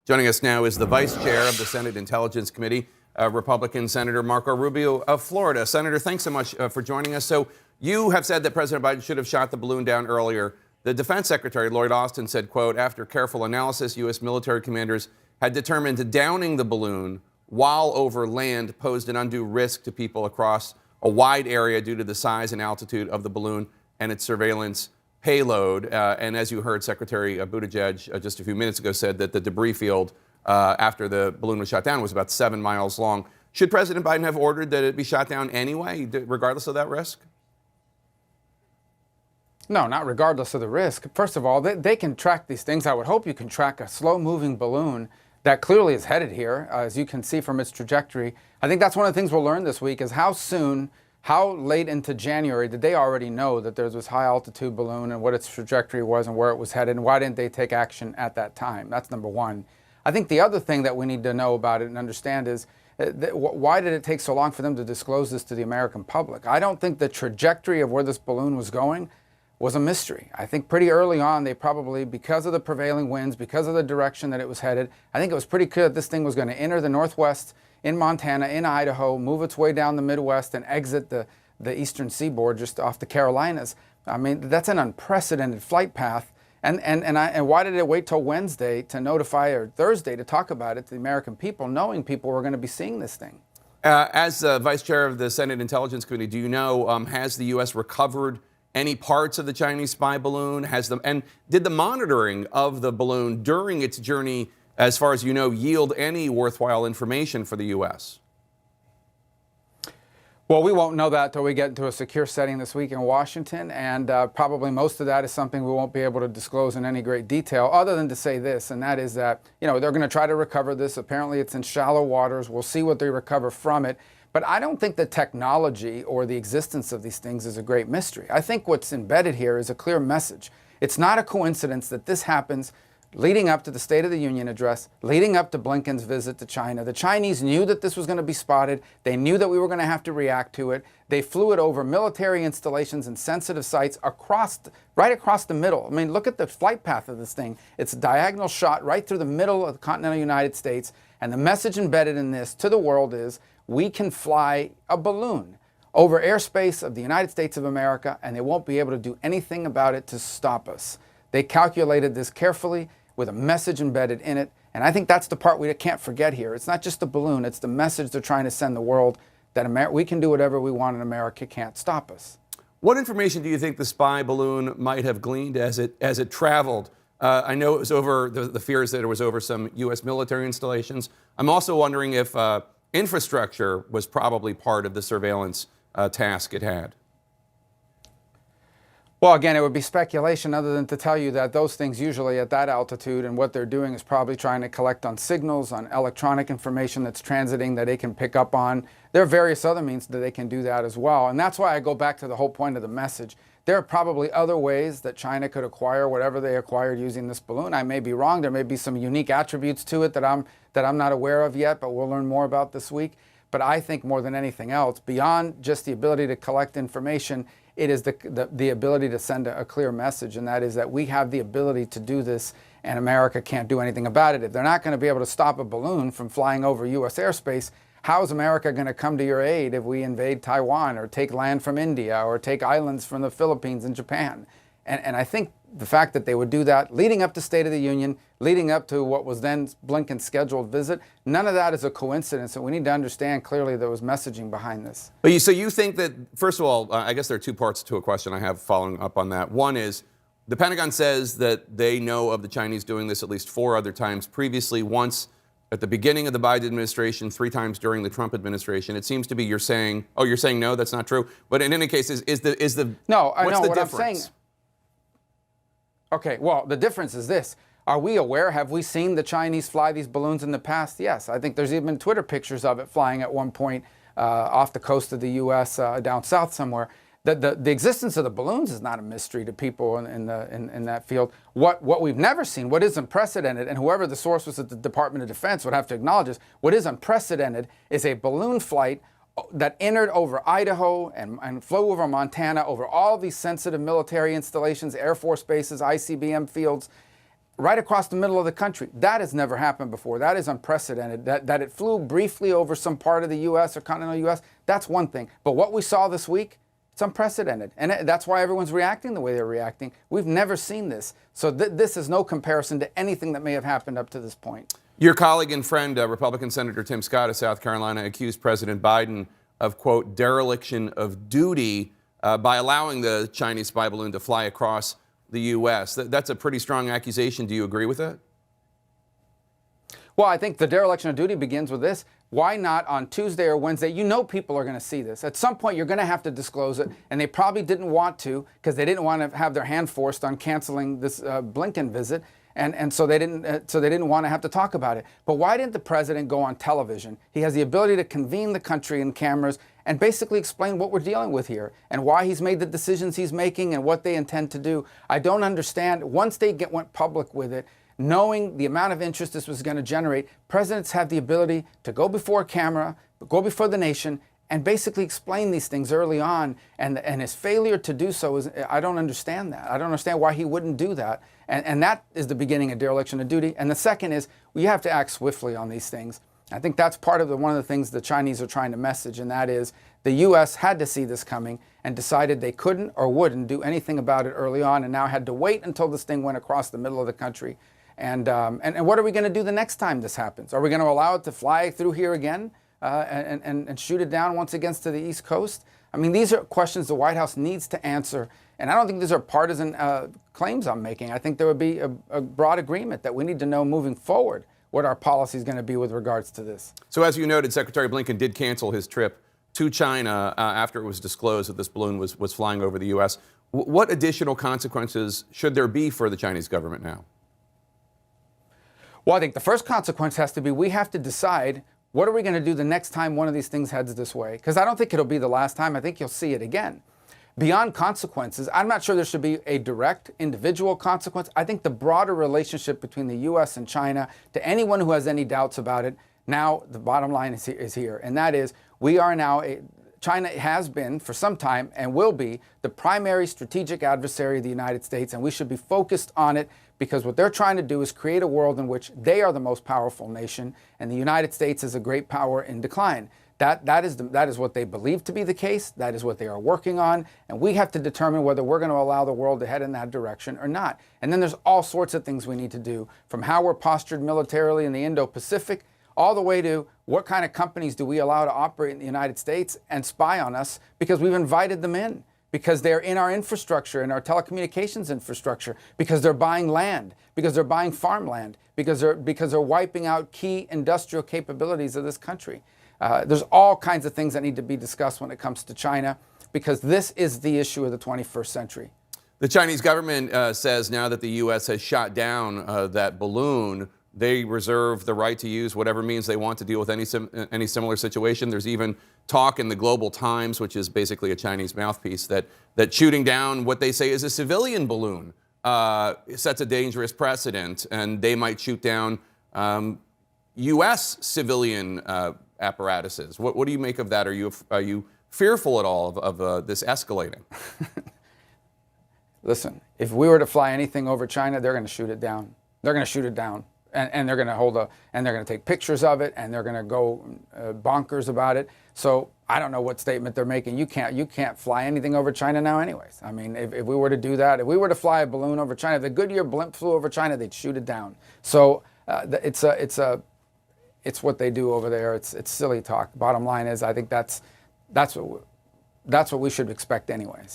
Joining us now is the Vice Chair of the Senate Intelligence Committee, Republican Senator Marco Rubio of Florida. Senator, thanks so much for joining us. So you have said that President Biden should have shot the balloon down earlier. The Defense Secretary, Lloyd Austin, said, quote, after careful analysis, U.S. military commanders had determined downing the balloon while over land posed an undue risk to people across a wide area due to the size and altitude of the balloon and its surveillance payload. And as you heard, Secretary Buttigieg just a few minutes ago said that the debris field after the balloon was shot down was about 7 miles long. Should President Biden have ordered that it be shot down anyway, regardless of that risk? No, not regardless of the risk. First of all, they can track these things. I would hope you can track a slow-moving balloon that clearly is headed here, as you can see from its trajectory. I think that's one of the things we'll learn this week is how late into January did they already know that there was this high-altitude balloon and what its trajectory was and where it was headed, and why didn't they take action at that time? That's number one. I think the other thing that we need to know about it and understand is why did it take so long for them to disclose this to the American public? I don't think the trajectory of where this balloon was going was a mystery. I think pretty early on, they probably, because of the prevailing winds, because of the direction that it was headed, I think it was pretty clear that this thing was going to enter the Northwest in Montana, in Idaho, move its way down the Midwest, and exit the eastern seaboard just off the Carolinas. I mean, that's an unprecedented flight path. And why did it wait till Wednesday to notify, or Thursday to talk about it to the American people, knowing people were going to be seeing this thing? As Vice Chair of the Senate Intelligence Committee, do you know, has the U.S. recovered any parts of the Chinese spy balloon? And did the monitoring of the balloon during its journey, as far as you know, yield any worthwhile information for the U.S.? Well, we won't know that until we get into a secure setting this week in Washington, and probably most of that is something we won't be able to disclose in any great detail, other than to say this, and that is that, you know, they're going to try to recover this. Apparently, it's in shallow waters. We'll see what they recover from it. But I don't think the technology or the existence of these things is a great mystery. I think what's embedded here is a clear message. It's not a coincidence that this happens leading up to the State of the Union address, leading up to Blinken's visit to China. The Chinese knew that this was going to be spotted. They knew that we were going to have to react to it. They flew it over military installations and sensitive sites right across the middle. I mean, look at the flight path of this thing. It's a diagonal shot right through the middle of the continental United States. And the message embedded in this to the world is we can fly a balloon over airspace of the United States of America, and they won't be able to do anything about it to stop us. They calculated this carefully with a message embedded in it. And I think that's the part we can't forget here. It's not just the balloon, it's the message they're trying to send the world that we can do whatever we want and America can't stop us. What information do you think the spy balloon might have gleaned as it traveled? I know it was over, the fears that it was over some U.S. military installations. I'm also wondering if infrastructure was probably part of the surveillance task it had. Well, again, it would be speculation other than to tell you that those things usually at that altitude and what they're doing is probably trying to collect on signals, on electronic information that's transiting that they can pick up on. There are various other means that they can do that as well. And that's why I go back to the whole point of the message. There are probably other ways that China could acquire whatever they acquired using this balloon. I may be wrong. There may be some unique attributes to it that I'm not aware of yet, but we'll learn more about this week. But I think more than anything else, beyond just the ability to collect information, it is the ability to send a clear message, and that is that we have the ability to do this, and America can't do anything about it. If they're not going to be able to stop a balloon from flying over U.S. airspace, how is America going to come to your aid if we invade Taiwan or take land from India or take islands from the Philippines and Japan? And I think the fact that they would do that leading up to State of the Union, leading up to what was then Blinken's scheduled visit, none of that is a coincidence. And we need to understand clearly there was messaging behind this. But so you think that, first of all, I guess there are two parts to a question I have following up on that. One is the Pentagon says that they know of the Chinese doing this at least 4 other times previously, once at the beginning of the Biden administration, 3 times during the Trump administration. It seems to be you're saying no, that's not true. But in any case, no, I know the what difference? I'm saying. Okay, well, the difference is this. Are we aware? Have we seen the Chinese fly these balloons in the past? Yes. I think there's even Twitter pictures of it flying at one point off the coast of the U.S. Down south somewhere. The existence of the balloons is not a mystery to people in that field. What we've never seen, what is unprecedented, and whoever the source was at the Department of Defense would have to acknowledge this, what is unprecedented is a balloon flight that entered over Idaho and flew over Montana, over all these sensitive military installations, Air Force bases, ICBM fields, right across the middle of the country. That has never happened before. That is unprecedented. That it flew briefly over some part of the U.S. or continental U.S., that's one thing. But what we saw this week, it's unprecedented. And that's why everyone's reacting the way they're reacting. We've never seen this. So this is no comparison to anything that may have happened up to this point. Your colleague and friend, Republican Senator Tim Scott of South Carolina, accused President Biden of, quote, dereliction of duty by allowing the Chinese spy balloon to fly across the U.S. That's a pretty strong accusation. Do you agree with that? Well, I think the dereliction of duty begins with this. Why not on Tuesday or Wednesday? You know people are going to see this. At some point, you're going to have to disclose it, and they probably didn't want to because they didn't want to have their hand forced on canceling this Blinken visit. And so they didn't want to have to talk about it. But why didn't the president go on television? He has the ability to convene the country in cameras and basically explain what we're dealing with here and why he's made the decisions he's making and what they intend to do. I don't understand. Once they went public with it, knowing the amount of interest this was going to generate, presidents have the ability to go before camera, go before the nation, and basically explain these things early on. And his failure to do so is, I don't understand that. I don't understand why he wouldn't do that. And that is the beginning of dereliction of duty. And the second is, we have to act swiftly on these things. I think that's part of one of the things the Chinese are trying to message, and that is the U.S. had to see this coming and decided they couldn't or wouldn't do anything about it early on, and now had to wait until this thing went across the middle of the country. And what are we going to do the next time this happens? Are we going to allow it to fly through here again and shoot it down once again to the East Coast? I mean, these are questions the White House needs to answer. And I don't think these are partisan claims I'm making. I think there would be a broad agreement that we need to know moving forward what our policy is going to be with regards to this. So as you noted, Secretary Blinken did cancel his trip to China after it was disclosed that this balloon was flying over the U.S. What additional consequences should there be for the Chinese government now? Well, I think the first consequence has to be we have to decide what are we going to do the next time one of these things heads this way? Because I don't think it'll be the last time. I think you'll see it again. Beyond consequences, I'm not sure there should be a direct individual consequence. I think the broader relationship between the U.S. and China, to anyone who has any doubts about it, now the bottom line is here. And that is, we are now, China has been for some time and will be the primary strategic adversary of the United States. And we should be focused on it because what they're trying to do is create a world in which they are the most powerful nation and the United States is a great power in decline. That is what they believe to be the case. That is what they are working on. And we have to determine whether we're going to allow the world to head in that direction or not. And then there's all sorts of things we need to do, from how we're postured militarily in the Indo-Pacific, all the way to what kind of companies do we allow to operate in the United States and spy on us because we've invited them in, because they're in our infrastructure, in our telecommunications infrastructure, because they're buying land, because they're buying farmland, because they're wiping out key industrial capabilities of this country. There's all kinds of things that need to be discussed when it comes to China, because this is the issue of the 21st century. The Chinese government says now that the U.S. has shot down that balloon, they reserve the right to use whatever means they want to deal with any similar situation. There's even talk in the Global Times, which is basically a Chinese mouthpiece, that shooting down what they say is a civilian balloon sets a dangerous precedent, and they might shoot down U.S. civilian apparatuses. What do you make of that? Are you fearful at all of this escalating? Listen, if we were to fly anything over China, they're going to shoot it down. They're going to shoot it down, and they're going to they're going to take pictures of it, and they're going to go bonkers about it. So I don't know what statement they're making. You can't fly anything over China now, anyways. I mean, if we were to do that, if we were to fly a balloon over China, if the Goodyear blimp flew over China, they'd shoot it down. So it's what they do over there. It's silly talk. Bottom line is, I think that's what we should expect anyways.